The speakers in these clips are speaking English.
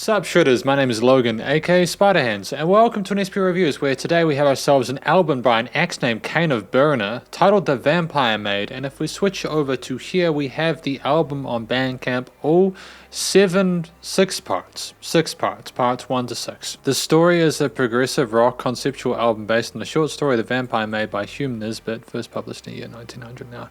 Sup Shredders, my name is Logan, aka Spiderhands, and welcome to an SP Reviews, where today we have ourselves an album by an axe named Kane of Byrna, titled The Vampire Maid, and if we switch over to here, we have the album on Bandcamp, all six parts, parts 1 to 6. The story is a progressive rock conceptual album based on the short story The Vampire Maid by Hume Nisbet, first published in the year 1900 now.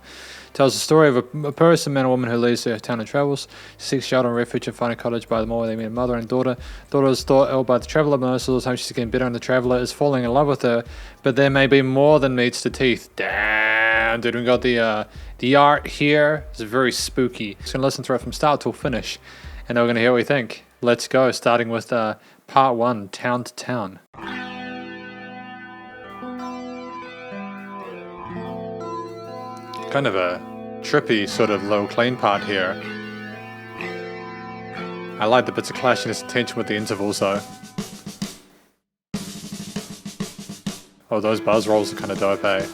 Tells the story of a person, man or woman, who leaves their town and travels, seeks shelter and refuge and find a cottage by the moor where they meet a mother and daughter. Daughter is thought ill by the traveller, but most of the time she's getting better and the traveller is falling in love with her, but there may be more than meets the teeth. Damn, dude, we got the art here. It's very spooky. Just gonna listen through it from start till finish, and then we're gonna hear what we think. Let's go, starting with part 1, Town to Town. Kind of a trippy sort of low clean part here. I like the bits of clashiness and tension with the intervals though. Oh, those buzz rolls are kind of dope, eh?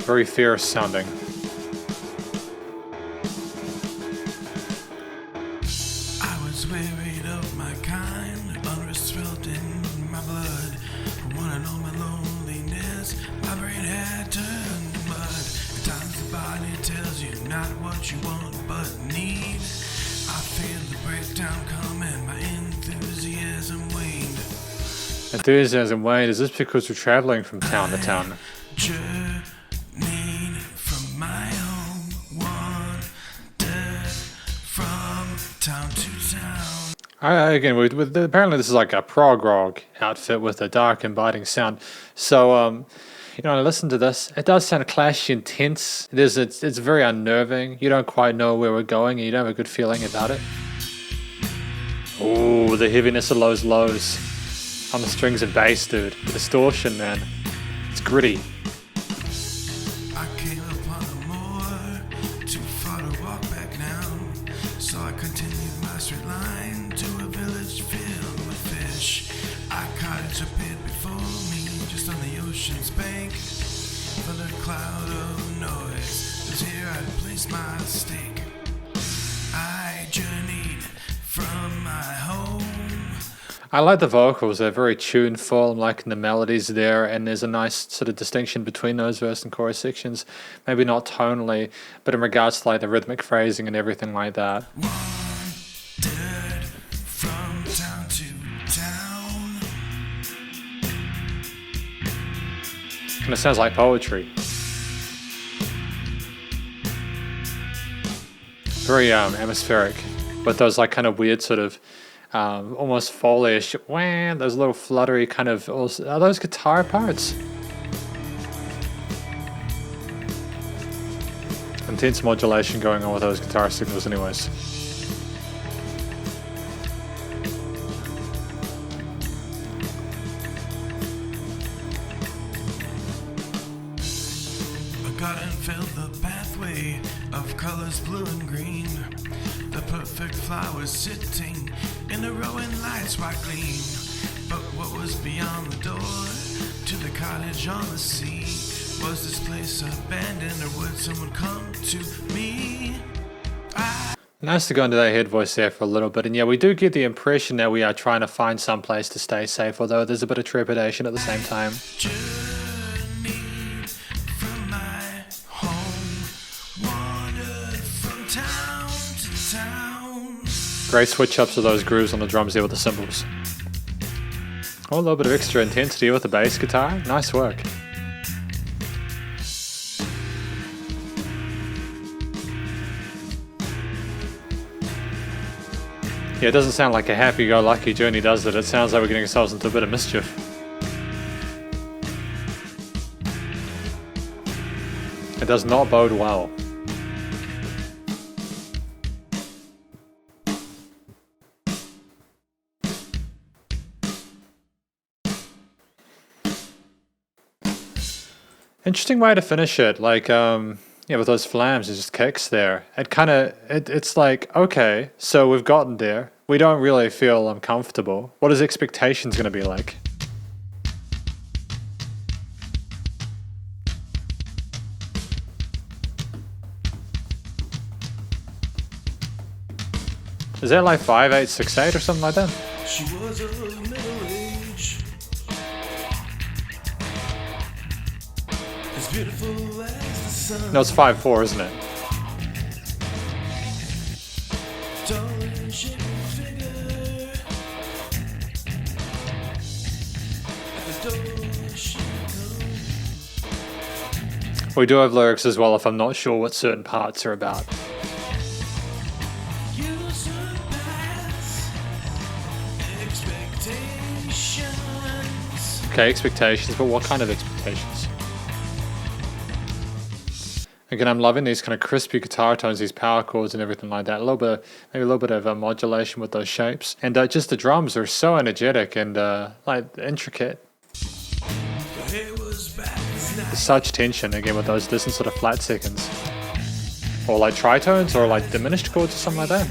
Very fierce sounding. I was wearied of my kind, unrest thrilled in my blood. Wanna know my loneliness, my brain had turned to mud. At times the body tells you not what you want but need. I feel the breakdown coming, my enthusiasm waned. Enthusiasm waned, is this because we're traveling from town to town? Journeyed from my home, wandered from town to town. Again, apparently this is like a prog-rock outfit with a dark and biting sound. So, you know, I listen to this. It does sound clashy and tense. It's very unnerving. You don't quite know where we're going, and you don't have a good feeling about it. Oh, the heaviness of those lows on the strings and bass, dude. The distortion, man. It's gritty. I came upon a moor, too far to walk back now. So I continued my straight line to a village filled with fish. I cottage appeared before me, just on the ocean's bank. Full of cloud of noise, 'cause here I'd place my stake. I journeyed from my home. I like the vocals, they're very tuneful. I'm liking the melodies there, and there's a nice sort of distinction between those verse and chorus sections. Maybe not tonally, but in regards to like the rhythmic phrasing and everything like that. Wandered from town to town. And it sounds like poetry. Very atmospheric, with those like kind of weird sort of almost Foley-ish, those little fluttery kind of, are those guitar parts? Intense modulation going on with those guitar signals anyways. A garden filled the pathway of colors blue and green. The perfect flowers sitting in a row in lights white gleam. But what was beyond the door to the cottage on the sea? Was this place abandoned, or would someone come to me? Nice to go into that head voice there for a little bit, and yeah, we do get the impression that we are trying to find some place to stay safe, although there's a bit of trepidation at the same time. Journeyed from my home, wandered from town to town. Great switch ups of those grooves on the drums there with the cymbals. Oh, a little bit of extra intensity with the bass guitar. Nice work. Yeah, it doesn't sound like a happy-go-lucky journey, does it? It sounds like we're getting ourselves into a bit of mischief. It does not bode well. Interesting way to finish it, like, yeah, with those flams, it just kicks there. It's like, okay, so we've gotten there. We don't really feel uncomfortable. What is expectations going to be like? Is that like 5868 or something like that? She was of middle age, as beautiful as the sun. No, it's 54, isn't it? Tall and shapely figure. At the door she comes. We do have lyrics as well if I'm not sure what certain parts are about. You surpass expectations. Okay, expectations, but what kind of expectations? Again, I'm loving these kind of crispy guitar tones, these power chords and everything like that. Maybe a little bit of modulation with those shapes. And just the drums are so energetic and like intricate. Her hair was back as night. Such tension, again, with those distant sort of flat seconds. Or like tritones or like diminished chords or something like that.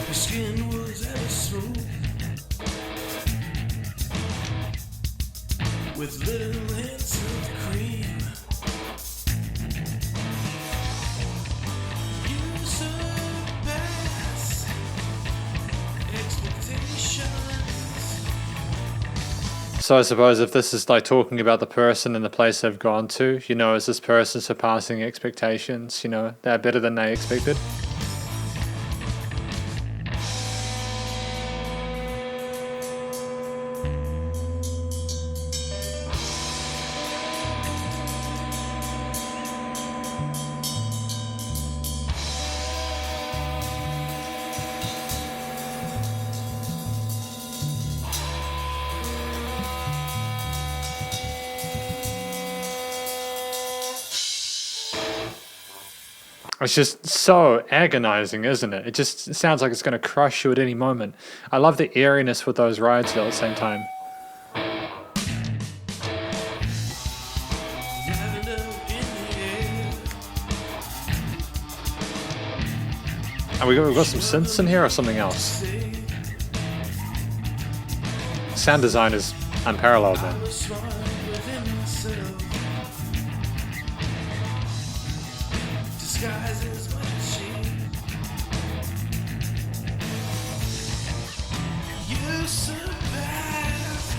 Her skin was ever smooth, with little hints of cream. You surpass expectations. So I suppose if this is like talking about the person and the place they've gone to, you know, is this person surpassing expectations? You know, they're better than they expected. It's just so agonizing, isn't it? It just sounds like it's going to crush you at any moment. I love the airiness with those rides though at the same time. Lavender in the air. And we've got some synths in here or something else. Sound design is unparalleled, man. I was smart within myself. Disguises my shame. You surpass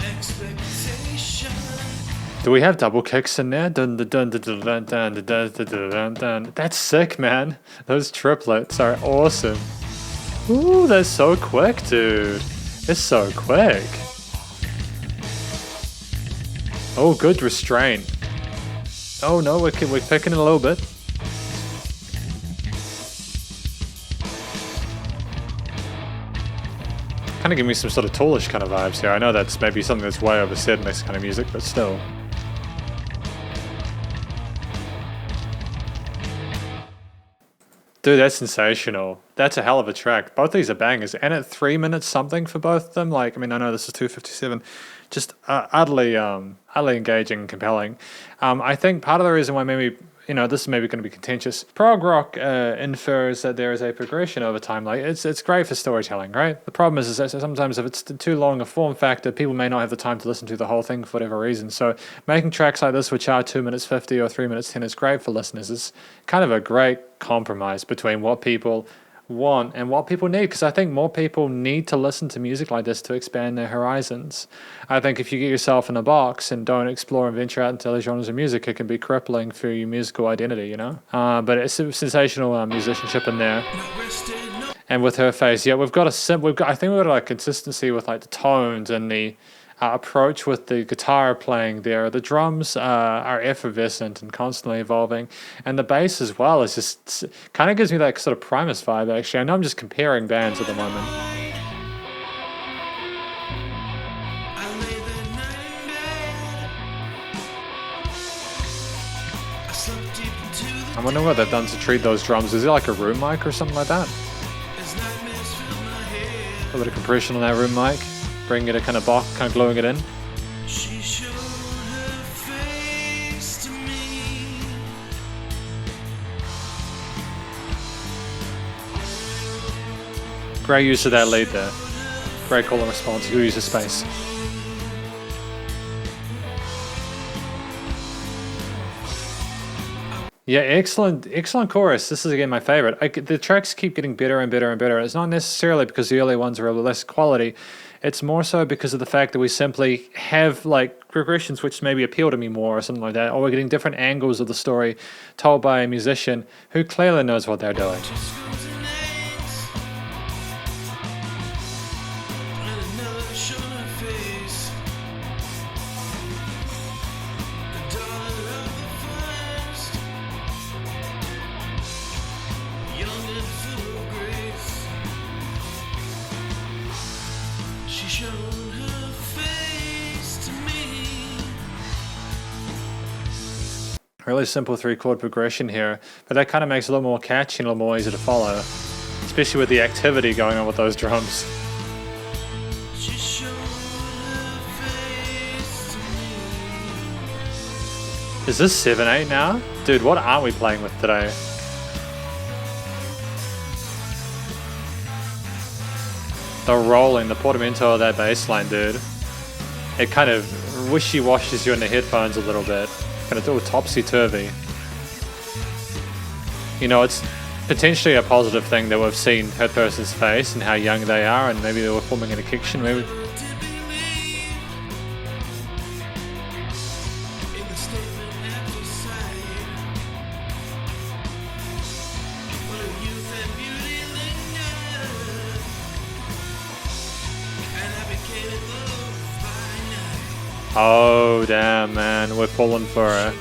expectation. Do we have double kicks in there? Dun, dun, dun, dun, dun, dun, dun, dun, dun, dun, dun, dun. That's sick, man. Those triplets are awesome. Ooh, that's so quick, dude. It's so quick. Oh, good restraint. Oh no, we're picking it a little bit. Kind of give me some sort of Toolish kind of vibes here. I know that's maybe something that's way oversaid in this kind of music, but still. Dude, that's sensational. That's a hell of a track. Both these are bangers. And at 3 minutes something for both of them. Like, I mean, I know this is 2:57. Just utterly engaging and compelling. I think part of the reason why maybe, you know, this is maybe going to be contentious. Prog rock infers that there is a progression over time. Like, it's great for storytelling, right? The problem is that sometimes if it's too long a form factor, people may not have the time to listen to the whole thing for whatever reason. So making tracks like this, which are 2 minutes 50 or 3 minutes 10, is great for listeners. It's kind of a great compromise between what people want and what people need, because I think more people need to listen to music like this to expand their horizons. I think if you get yourself in a box and don't explore and venture out into other genres of music, it can be crippling for your musical identity, you know. But it's a sensational musicianship in there. And with her face, yeah, I think we've got like consistency with like the tones and the approach with the guitar playing there. The drums are effervescent and constantly evolving, and the bass as well is just kind of gives me that sort of Primus vibe. Actually, I know I'm just comparing bands at the moment. I wonder what they've done to treat those drums. Is it like a room mic or something like that? A little bit of compression on that room mic. Bringing it a kind of box, kind of gluing it in. She showed her face to me. Great use of that lead there. Great call and response. Good use of space. Yeah, excellent chorus. This is again my favorite. The tracks keep getting better and better and better. It's not necessarily because the early ones are less quality. It's more so because of the fact that we simply have like progressions which maybe appeal to me more or something like that, or we're getting different angles of the story told by a musician who clearly knows what they're doing. Really simple 3-chord progression here, but that kind of makes it a little more catchy and a little more easy to follow, especially with the activity going on with those drums. Is this 7/8 now? Dude, what aren't we playing with today? The rolling, the portamento of that bass line, dude. It kind of wishy-washes you in the headphones a little bit. Kind of all topsy-turvy. You know, it's potentially a positive thing that we've seen her person's face and how young they are, and maybe they were forming an addiction. Maybe. Oh damn, man, we're falling for her.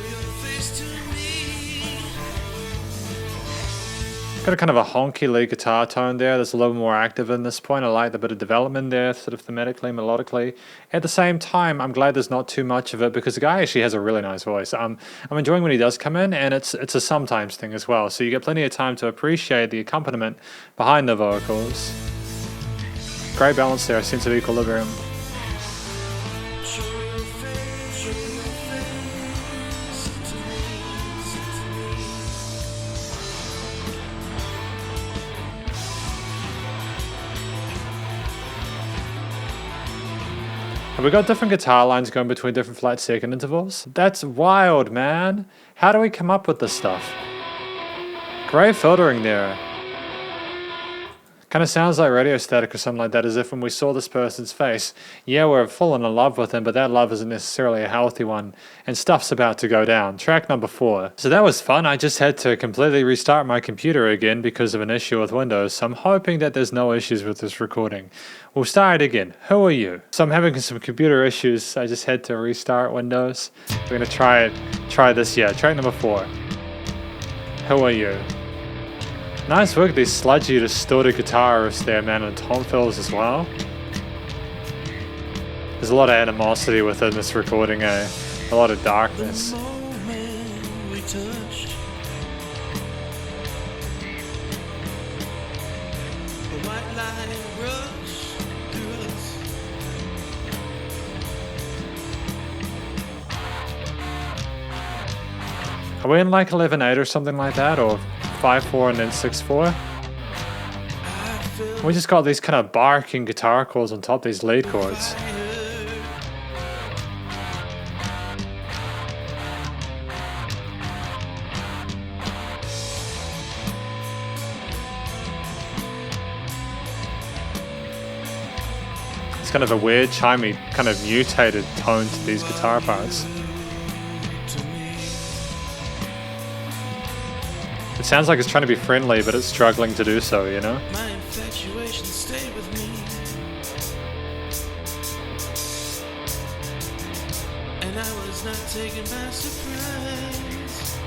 Got a kind of a honky lead guitar tone there that's a little more active in this point. I like the bit of development there, sort of thematically, melodically. At the same time, I'm glad there's not too much of it because the guy actually has a really nice voice. I'm enjoying when he does come in, and it's a sometimes thing as well. So you get plenty of time to appreciate the accompaniment behind the vocals. Great balance there, a sense of equilibrium. Have we got different guitar lines going between different flat second intervals? That's wild, man. How do we come up with this stuff? Great filtering there. Kind of sounds like radio static or something like that, as if when we saw this person's face, yeah, we're falling in love with them, but that love isn't necessarily a healthy one, and stuff's about to go down. Track number 4. So that was fun. I just had to completely restart my computer again because of an issue with Windows, so I'm hoping that there's no issues with this recording. We'll start again. Who are you? So I'm having some computer issues. I just had to restart Windows. We're gonna try this. Yeah, track number 4. Who are you? Nice work, these sludgy, distorted guitarists there, man, and tom fills as well. There's a lot of animosity within this recording, eh? A lot of darkness. Are we in like 11/8 or something like that, or 5/4 and then 6/4? We just got these kind of barking guitar chords on top of these lead chords. It's kind of a weird, chimey, kind of mutated tone to these guitar parts. It sounds like it's trying to be friendly, but it's struggling to do so, you know? My infatuation stayed with me, and I was not taken by surprise.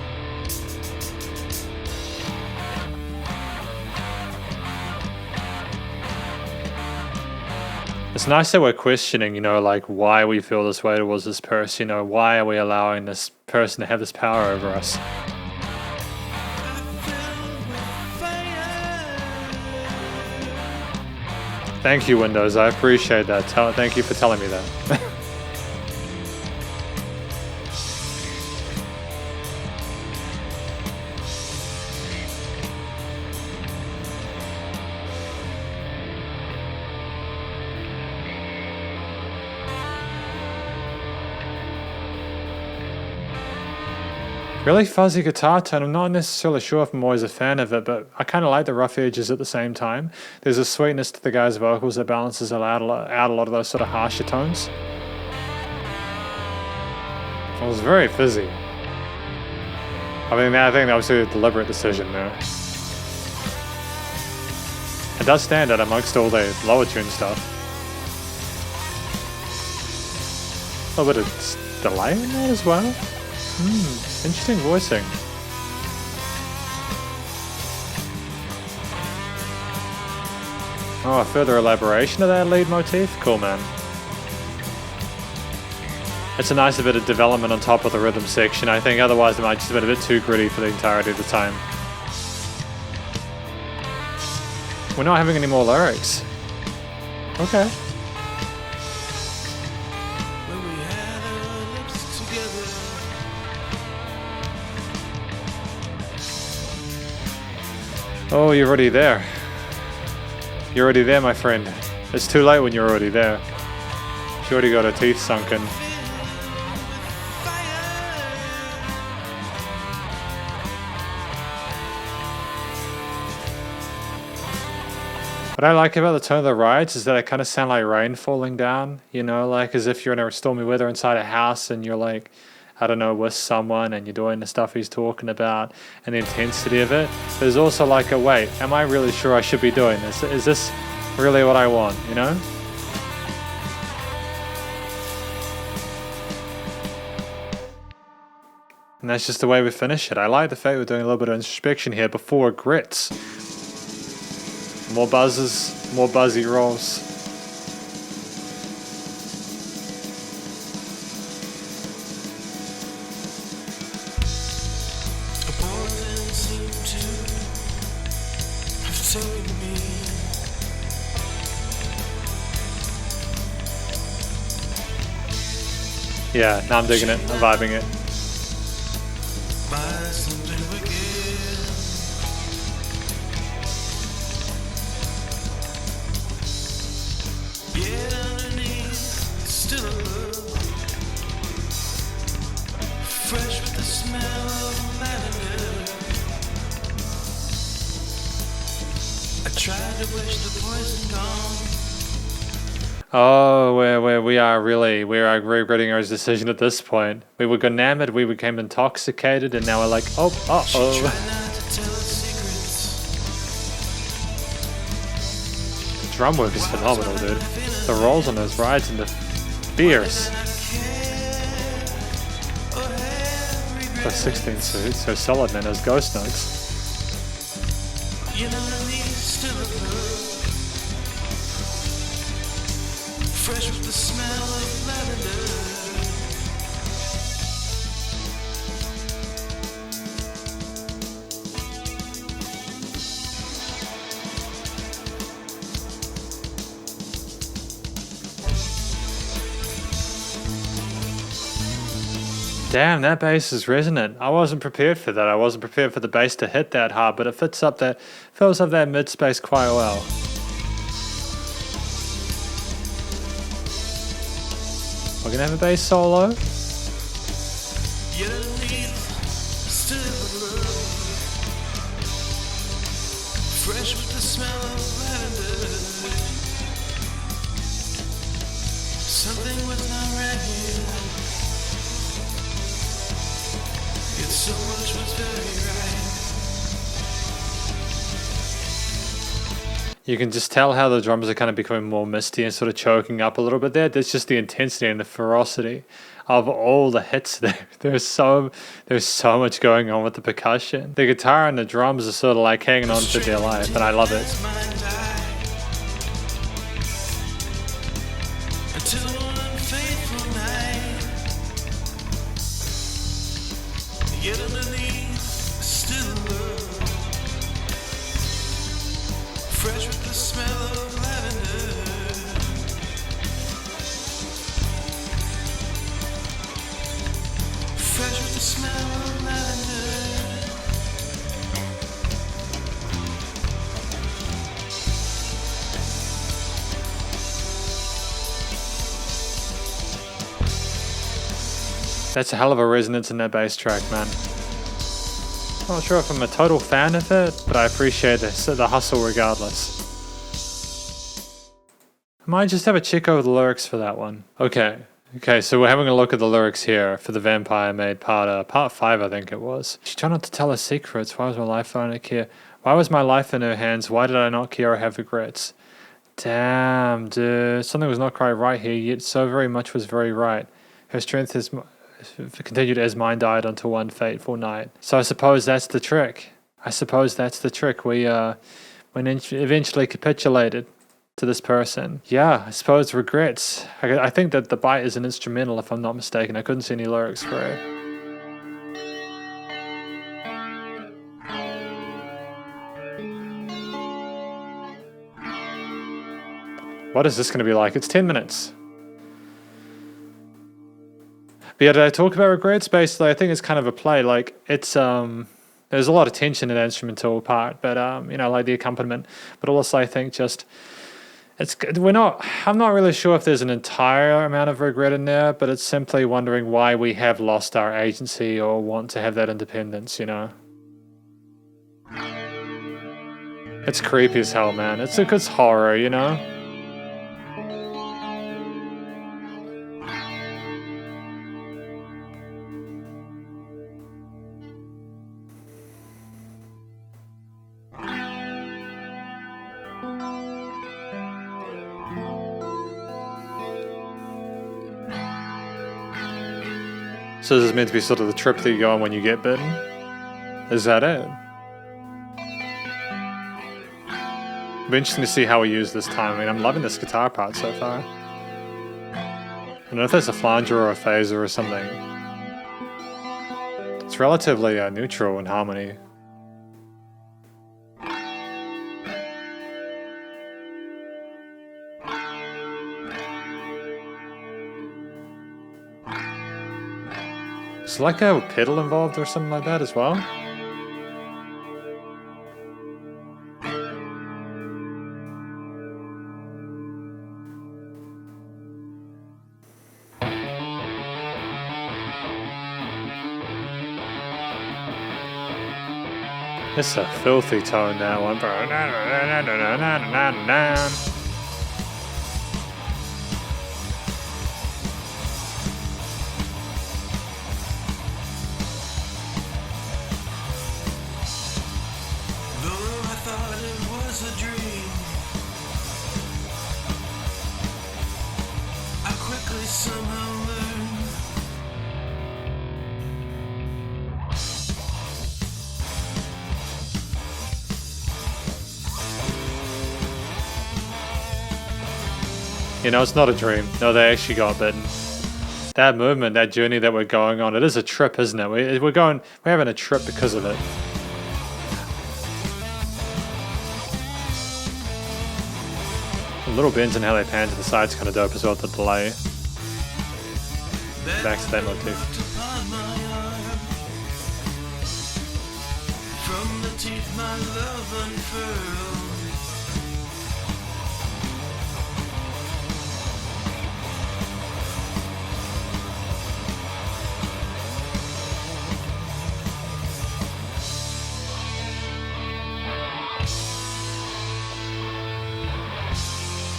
It's nice that we're questioning, you know, like why we feel this way towards this person, you know, why are we allowing this person to have this power over us? Thank you, Windows. I appreciate that. Thank you for telling me that. Really fuzzy guitar tone. I'm not necessarily sure if I'm always a fan of it, but I kind of like the rough edges at the same time. There's a sweetness to the guy's vocals that balances out a lot of those sort of harsher tones. It was very fizzy. I think that was a deliberate decision there. It does stand out amongst all the lower tune stuff. A little bit of delay in that as well. Interesting voicing. Oh, a further elaboration of that lead motif? Cool, man. It's a nice bit of development on top of the rhythm section. I think otherwise it might just have been a bit too gritty for the entirety of the time. We're not having any more lyrics. Okay. Oh, you're already there. You're already there, my friend. It's too late when you're already there. She already got her teeth sunken. What I like about the tone of the rides is that it kind of sound like rain falling down, you know, like as if you're in a stormy weather inside a house and you're like, I don't know, with someone and you're doing the stuff he's talking about and the intensity of it. There's also like a, wait, am I really sure I should be doing this? Is this really what I want, you know? And that's just the way we finish it. I like the fact we're doing a little bit of introspection here before grits. More buzzes, more buzzy rolls. Yeah, now I'm digging it, I'm vibing it. Oh, we are regretting our decision at this point. We were enamored, we became intoxicated, and now we're like, oh. The drum work is phenomenal, dude. The rolls on those rides and the fierce. Those 16 suits, so solid, man, those ghost notes. Fresh with the smell of lavender. Damn, that bass is resonant. I wasn't prepared for that. I wasn't prepared for the bass to hit that hard, but it fills up that mid space quite well. We're gonna have a bass solo. Fresh with the smell of lavender. Something was not right here. It's so much was very right. You can just tell how the drums are kind of becoming more misty and sort of choking up a little bit there. That's just the intensity and the ferocity of all the hits there. There's so much going on with the percussion. The guitar and the drums are sort of like hanging on for dear life, and I love it. Fresh with the smell of lavender. Fresh with the smell of lavender. That's a hell of a resonance in that bass track, man. Not sure if I'm a total fan of it, but I appreciate the hustle regardless. I might just have a check over the lyrics for that one. Okay, so we're having a look at the lyrics here for the Vampire Maid part 5, I think it was. She tried not to tell her secrets. Why was my life I don't care? Why was my life in her hands? Why did I not care or have regrets? Damn, dude. Something was not quite right here, yet so very much was very right. Her strength is continued as mine died until one fateful night. So I suppose that's the trick. We eventually capitulated to this person. Yeah, I suppose regrets. I think that the bite is an instrumental, if I'm not mistaken. I couldn't see any lyrics for it. What is this going to be like? It's 10 minutes. But yeah, did I talk about regrets? Basically, I think it's kind of a play. Like, it's, there's a lot of tension in that instrumental part, but, you know, like the accompaniment. But also, I think just, I'm not really sure if there's an entire amount of regret in there, but it's simply wondering why we have lost our agency or want to have that independence, you know? It's creepy as hell, man. It's horror, you know? So this is meant to be sort of the trip that you go on when you get bitten? Is that it? It'll be interesting to see how we use this time. I mean, I'm loving this guitar part so far. I don't know if that's a flanger or a phaser or something. It's relatively neutral in harmony. Is like a pedal involved or something like that as well? It's a filthy tone, that one. Somehow learn. You know, it's not a dream. No, they actually got bitten. That movement, that journey that we're going on, it is a trip, isn't it? We're having a trip because of it. The little bends and how they pan to the side's kind of dope as well, the delay. Back to that motif. From the teeth my love unfurled.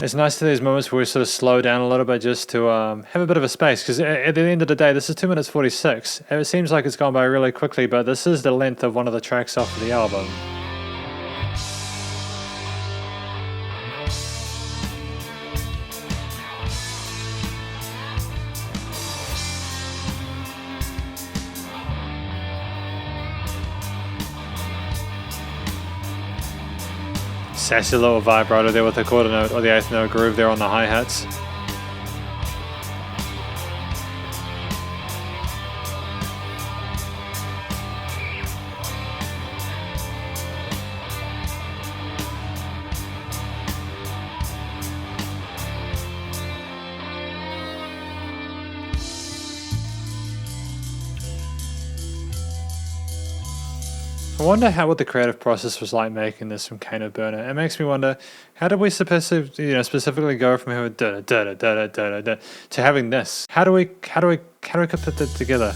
It's nice to these moments where we sort of slow down a little bit just to have a bit of a space, because at the end of the day, this is 2 minutes 46. It seems like it's gone by really quickly, but this is the length of one of the tracks off of the album. Sassy little vibrato there with the quarter note or the eighth note groove there on the hi-hats. I wonder what the creative process was like making this from Kane of Byrna. It makes me wonder, how did we specifically go from here to having this? How do we put that together?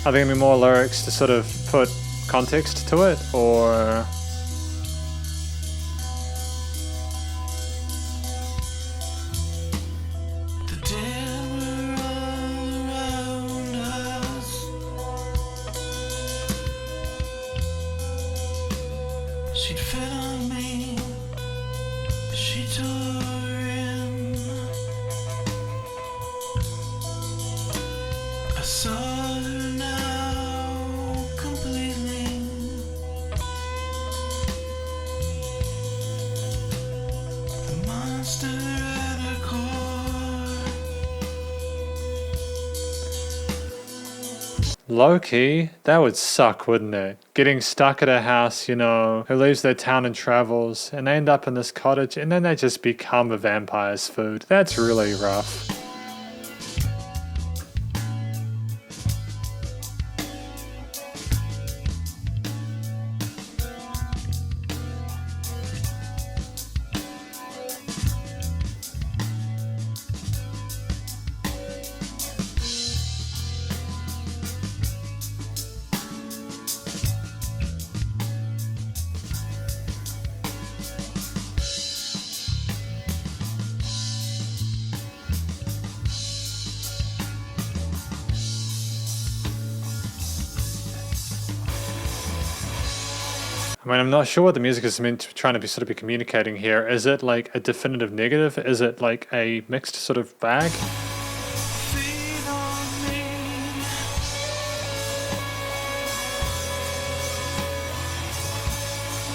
Are there gonna be more lyrics to sort of put context to it, or? The dead were all around us. She'd fed on me. She tore in. I saw her now completely. The monster at her core. Low key, that would suck, wouldn't it? Getting stuck at a house, you know, who leaves their town and travels, and they end up in this cottage, and then they just become a vampire's food. That's really rough. I mean, I'm not sure what the music is meant to trying to be sort of be communicating here. Is it like a definitive negative? Is it like a mixed sort of bag? Feed on me.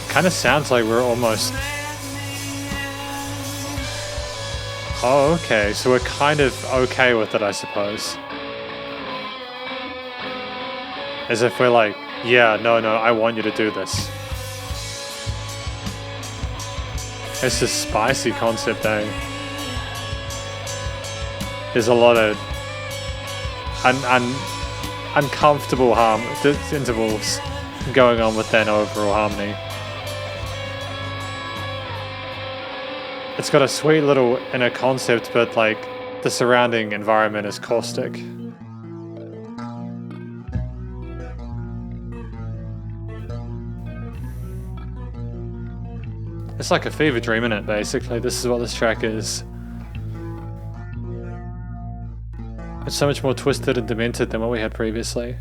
Kind of sounds like we're almost... Let me in. Oh, okay. So we're kind of okay with it, I suppose. As if we're like, yeah, no, I want you to do this. It's a spicy concept, eh? There's a lot of uncomfortable intervals going on with that overall harmony. It's got a sweet little inner concept, but like the surrounding environment is caustic. It's like a fever dream, innit, basically. This is what this track is. It's so much more twisted and demented than what we had previously.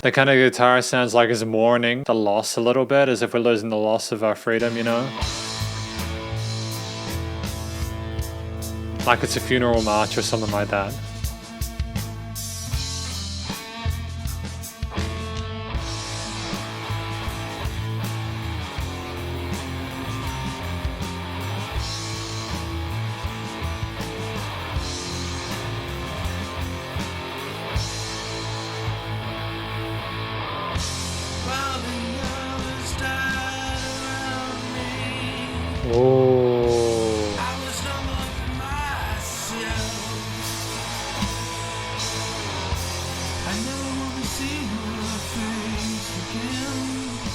The kind of guitar sounds like it's mourning the loss a little bit, as if we're losing the loss of our freedom, you know? Like it's a funeral march or something like that. While the others died around me, Oh. I was numbing myself. I never want to see your face again.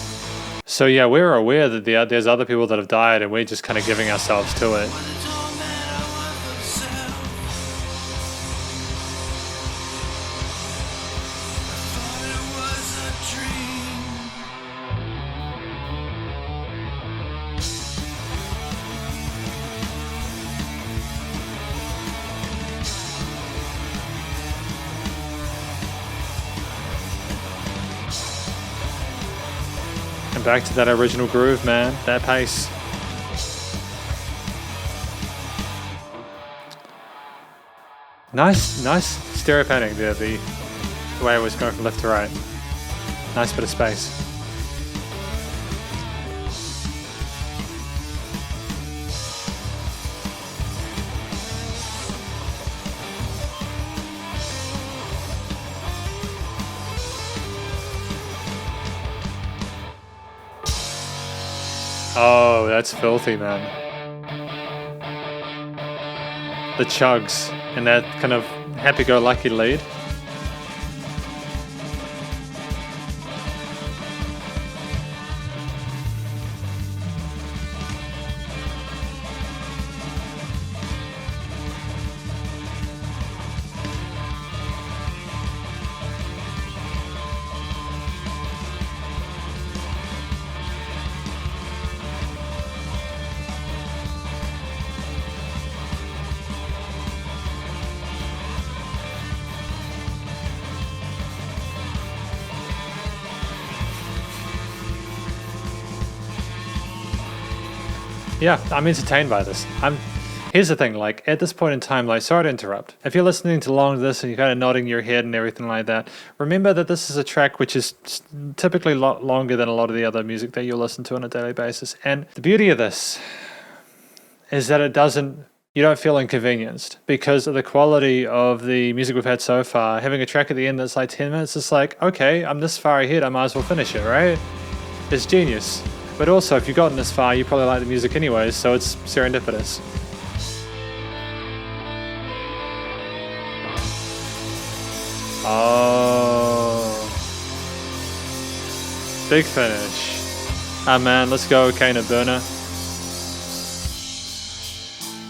So yeah, we're aware that there's other people that have died, and we're just kind of giving ourselves to it. When the tormentor was himself, thought it was a dream. And back to that original groove, man. That pace. Nice stereo panning there, the way it was going from left to right. Nice bit of space. Oh, that's filthy, man. The chugs and that kind of happy-go-lucky lead. Yeah, I'm entertained by this. Here's the thing, like, at this point in time, like, sorry to interrupt. If you're listening to along to this and you're kind of nodding your head and everything like that, remember that this is a track which is typically a lot longer than a lot of the other music that you'll listen to on a daily basis. And the beauty of this is that you don't feel inconvenienced because of the quality of the music we've had so far. Having a track at the end that's like 10 minutes, it's like, okay, I'm this far ahead, I might as well finish it, right? It's genius. But also, if you've gotten this far, you probably like the music anyways, so it's serendipitous. Oh. Big finish. Ah man, let's go, Kane of Byrna.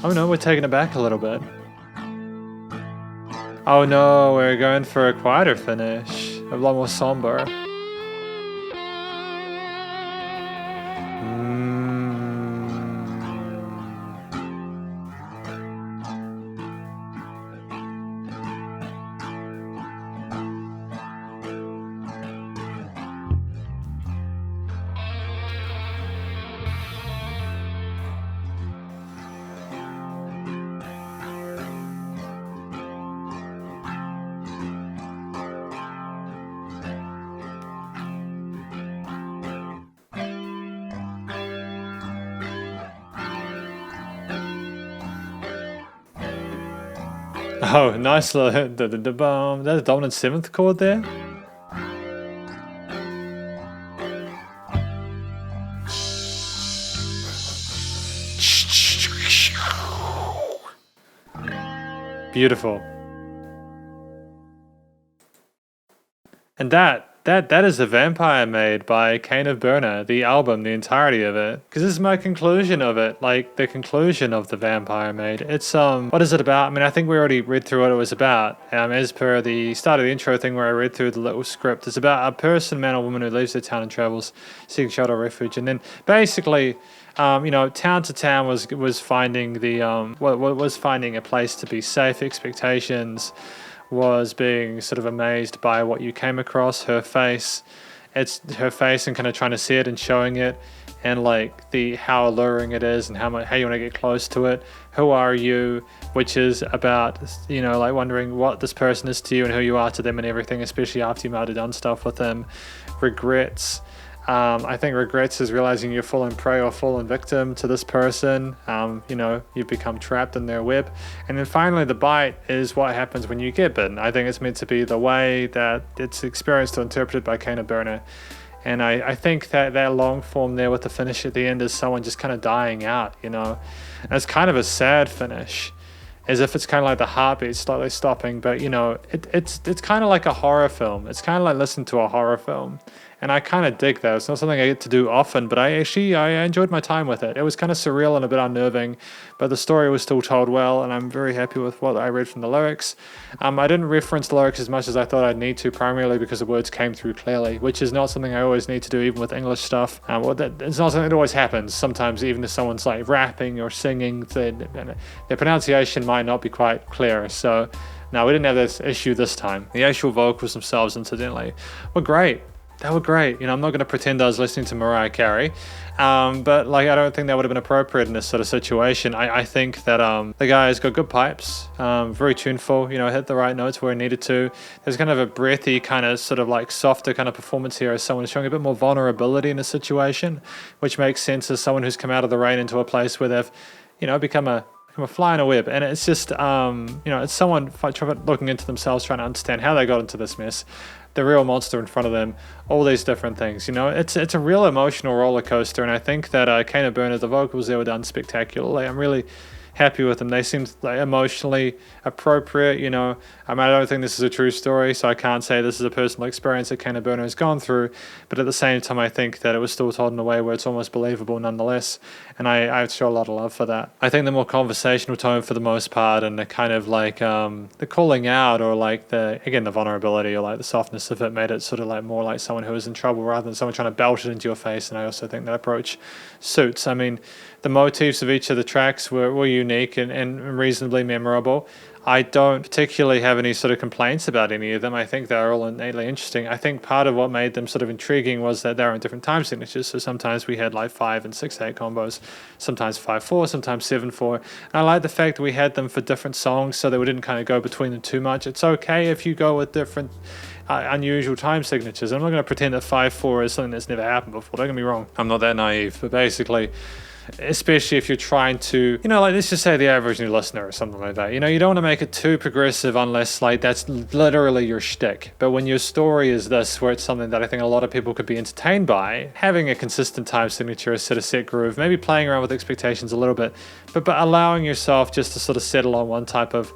Oh no, we're taking it back a little bit. Oh no, we're going for a quieter finish. A lot more somber. Oh, nice little there's a dominant 7th chord there. Beautiful. And that is the Vampire Maid by Kane of Byrna, the album, the entirety of it. Because this is my conclusion of it, like the conclusion of the Vampire Maid. It's what is it about? I mean, I think we already read through what it was about. As per the start of the intro thing where I read through the little script, it's about a person, man or woman, who leaves their town and travels, seeking shelter or refuge, and then basically, town to town was finding was finding a place to be safe. Expectations was being sort of amazed by what you came across, her face. It's her face and kind of trying to see it and showing it, and like how alluring it is and how you want to get close to it. Who are you? Which is about, like wondering what this person is to you and who you are to them and everything, especially after you might have done stuff with them. Regrets. I think regrets is realizing you're fallen prey or fallen victim to this person. You've become trapped in their web. And then finally, the bite is what happens when you get bitten. I think it's meant to be the way that it's experienced or interpreted by Kane of Byrna. And I think that long form there with the finish at the end is someone just kind of dying out, And it's kind of a sad finish, as if it's kind of like the heartbeat slightly stopping. But, it's kind of like a horror film. It's kind of like listening to a horror film. And I kind of dig that. It's not something I get to do often, but I enjoyed my time with it. It was kind of surreal and a bit unnerving, but the story was still told well, and I'm very happy with what I read from the lyrics. I didn't reference the lyrics as much as I thought I'd need to, primarily because the words came through clearly, which is not something I always need to do, even with English stuff. It's not something that always happens. Sometimes even if someone's like rapping or singing, their pronunciation might not be quite clear. So no, we didn't have this issue this time. The actual vocals themselves, incidentally, were great. They were great. I'm not going to pretend I was listening to Mariah Carey, but I don't think that would have been appropriate in this sort of situation. I think that the guy's got good pipes, very tuneful, hit the right notes where he needed to. There's kind of a breathy, kind of sort of like softer kind of performance here as someone showing a bit more vulnerability in a situation, which makes sense as someone who's come out of the rain into a place where they've, become a a fly in a web. And it's just, it's someone looking into themselves, trying to understand how they got into this mess, the real monster in front of them, all these different things. It's a real emotional roller coaster, and I think that Kane of Byrna, the vocals there were done spectacularly. I'm really happy with them. They seemed like emotionally appropriate. I don't think this is a true story, so I can't say this is a personal experience that Kane of Byrna has gone through, but at the same time I think that it was still told in a way where it's almost believable nonetheless, and I show a lot of love for that. I think the more conversational tone for the most part, and the kind of like the calling out, or like the vulnerability, or like the softness of it, made it sort of like more like someone who was in trouble rather than someone trying to belt it into your face, and I also think that approach suits. I mean, the motifs of each of the tracks were unique and reasonably memorable. I don't particularly have any sort of complaints about any of them. I think they're all innately interesting. I think part of what made them sort of intriguing was that they're in different time signatures. So sometimes we had like 5 and 6/8 combos, sometimes 5/4, sometimes 7/4. And I like the fact that we had them for different songs so that we didn't kind of go between them too much. It's okay if you go with different unusual time signatures. I'm not going to pretend that 5/4 is something that's never happened before. Don't get me wrong. I'm not that naive. But basically, especially if you're trying to, like, let's just say the average new listener or something like that. You don't want to make it too progressive unless, like, that's literally your shtick. But when your story is this, where it's something that I think a lot of people could be entertained by, having a consistent time signature, a set groove, maybe playing around with expectations a little bit, but allowing yourself just to sort of settle on one type of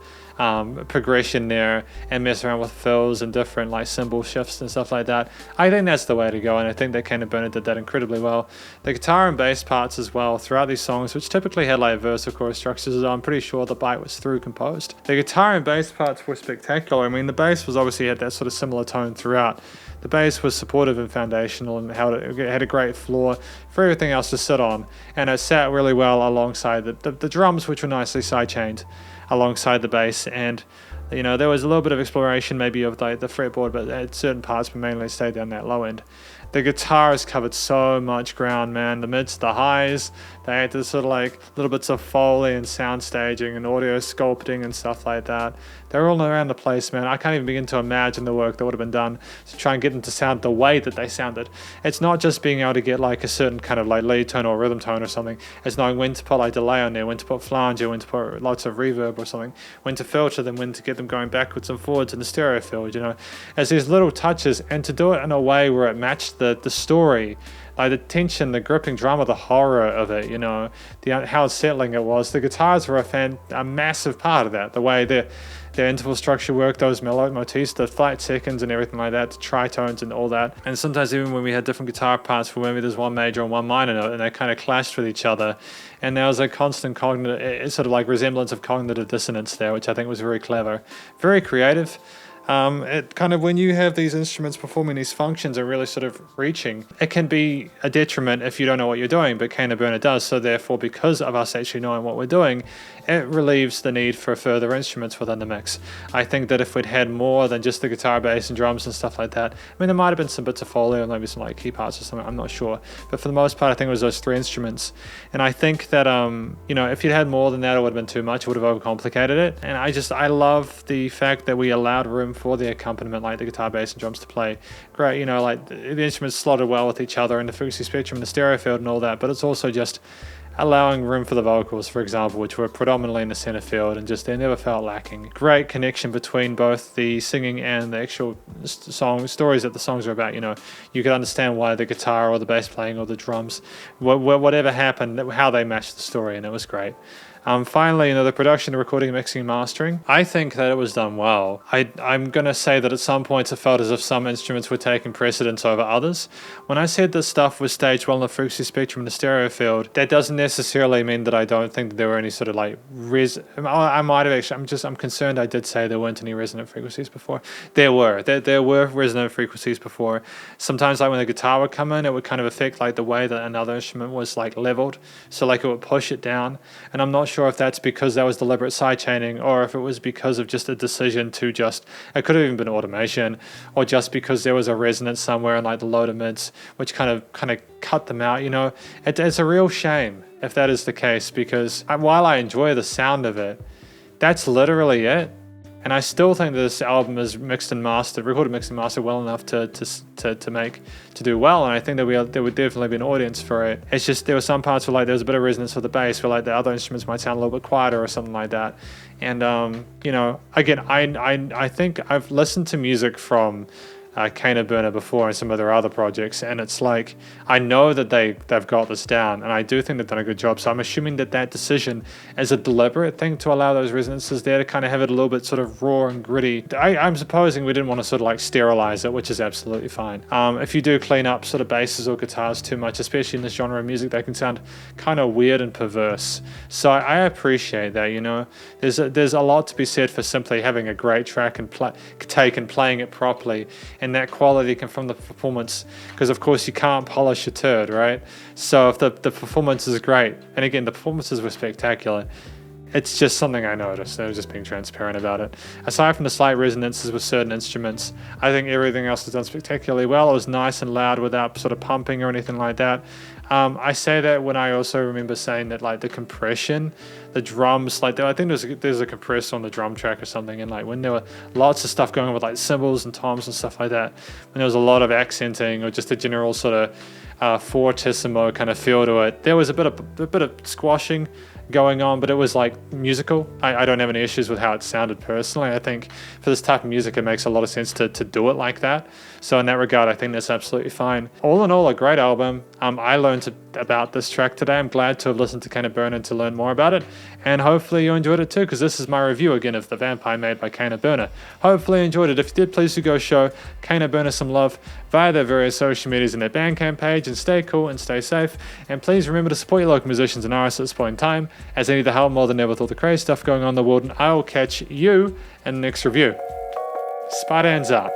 progression there and mess around with fills and different like cymbal shifts and stuff like that. I think that's the way to go, and I think that Kane of Byrna did that incredibly well. The guitar and bass parts as well throughout these songs, which typically had like verse or chorus structures, as I'm pretty sure the bite was through composed. The guitar and bass parts were spectacular. I mean, the bass was obviously had that sort of similar tone throughout. The bass was supportive and foundational and had a great floor for everything else to sit on, and it sat really well alongside the drums, which were nicely sidechained alongside the bass. And there was a little bit of exploration maybe of like the fretboard, but at certain parts but mainly stayed down that low end. The guitars covered so much ground, man. The mids, the highs, they had this sort of like little bits of Foley and sound staging and audio sculpting and stuff like that. They're all around the place, man. I can't even begin to imagine the work that would have been done to try and get them to sound the way that they sounded. It's not just being able to get like a certain kind of like lead tone or rhythm tone or something. It's knowing when to put like delay on there, when to put flanger, when to put lots of reverb or something, when to filter them, when to get them going backwards and forwards in the stereo field, as these little touches, and to do it in a way where it matched the story, like the tension, the gripping drama, the horror of it, how unsettling it was. The guitars were a massive part of that. The way their interval structure worked, those melodic motifs, the flat seconds and everything like that, the tritones and all that. And sometimes even when we had different guitar parts, for maybe there's one major and one minor note, and they kind of clashed with each other, and there was a constant sort of like resemblance of cognitive dissonance there, which I think was very clever, very creative. It kind of, when you have these instruments performing these functions and really sort of reaching, it can be a detriment if you don't know what you're doing, but Kane of Byrna does. So therefore, because of us actually knowing what we're doing, it relieves the need for further instruments within the mix. I think that if we'd had more than just the guitar, bass and drums and stuff like that, I mean, there might have been some bits of Foley or maybe some like key parts or something, I'm not sure, but for the most part I think it was those 3 instruments. And I think that if you'd had more than that, it would have been too much, it would have overcomplicated it. And I love the fact that we allowed room for the accompaniment, like the guitar, bass and drums, to play great. Like the instruments slotted well with each other and the frequency spectrum and the stereo field and all that, but it's also just allowing room for the vocals, for example, which were predominantly in the center field, and just they never felt lacking. Great connection between both the singing and the actual stories that the songs are about. You could understand why the guitar or the bass playing or the drums, whatever happened, how they matched the story, and it was great. Finally, the production, the recording, mixing, and mastering. I think that it was done well. I'm going to say that at some points it felt as if some instruments were taking precedence over others. When I said this stuff was staged well in the frequency spectrum and the stereo field, that doesn't necessarily mean that I don't think that there were any sort of like I might have actually. I'm concerned I did say there weren't any resonant frequencies before. There were resonant frequencies before. Sometimes like when the guitar would come in, it would kind of affect like the way that another instrument was like leveled. So like it would push it down, and I'm not sure if that's because that was deliberate sidechaining, or if it was because of just a decision to it could have even been automation, or just because there was a resonance somewhere in like the low to mids, which kind of cut them out. It's a real shame if that is the case, because while I enjoy the sound of it, that's literally it. And I still think this album is mixed and mastered, recorded, mixed and mastered well enough to do well. And I think that there would definitely be an audience for it. It's just there were some parts where like there was a bit of resonance with the bass, where like the other instruments might sound a little bit quieter or something like that. And you know, again, I think I've listened to music from Kane of Byrna before and some of their other projects, and it's like I know that they've got this down, and I do think they've done a good job. So I'm assuming that decision is a deliberate thing to allow those resonances there, to kind of have it a little bit sort of raw and gritty. I'm supposing we didn't want to sort of like sterilize it, which is absolutely fine. If you do clean up sort of basses or guitars too much, especially in this genre of music, they can sound kind of weird and perverse. So I appreciate that. You know, there's a lot to be said for simply having a great track and playing it properly. And that quality can from the performance, because of course you can't polish a turd, right? So if the performance is great, and again the performances were spectacular, it's just something I noticed. I was just being transparent about it. Aside from the slight resonances with certain instruments, I think everything else was done spectacularly well. It was nice and loud without sort of pumping or anything like that. I say that when I also remember saying that like the compression, the drums, like I think there's a compressor on the drum track or something, and like when there were lots of stuff going on with like cymbals and toms and stuff like that, when there was a lot of accenting or just a general sort of fortissimo kind of feel to it, there was a bit of squashing going on, but it was like musical. I don't have any issues with how it sounded personally. I think for this type of music it makes a lot of sense to do it like that. So in that regard I think that's absolutely fine. All in all, a great album. I learned about this track today. I'm glad to have listened to Kane of Byrna to learn more about it, and hopefully you enjoyed it too, because this is my review again of the Vampire Maid by Kane of Byrna. Hopefully you enjoyed it. If you did, please do go show Kane of Byrna some love via their various social medias and their Bandcamp page, and stay cool and stay safe, and please remember to support your local musicians and artists at this point in time, as they need the help more than ever with all the crazy stuff going on in the world. And I will catch you in the next review. Spiderhands Out.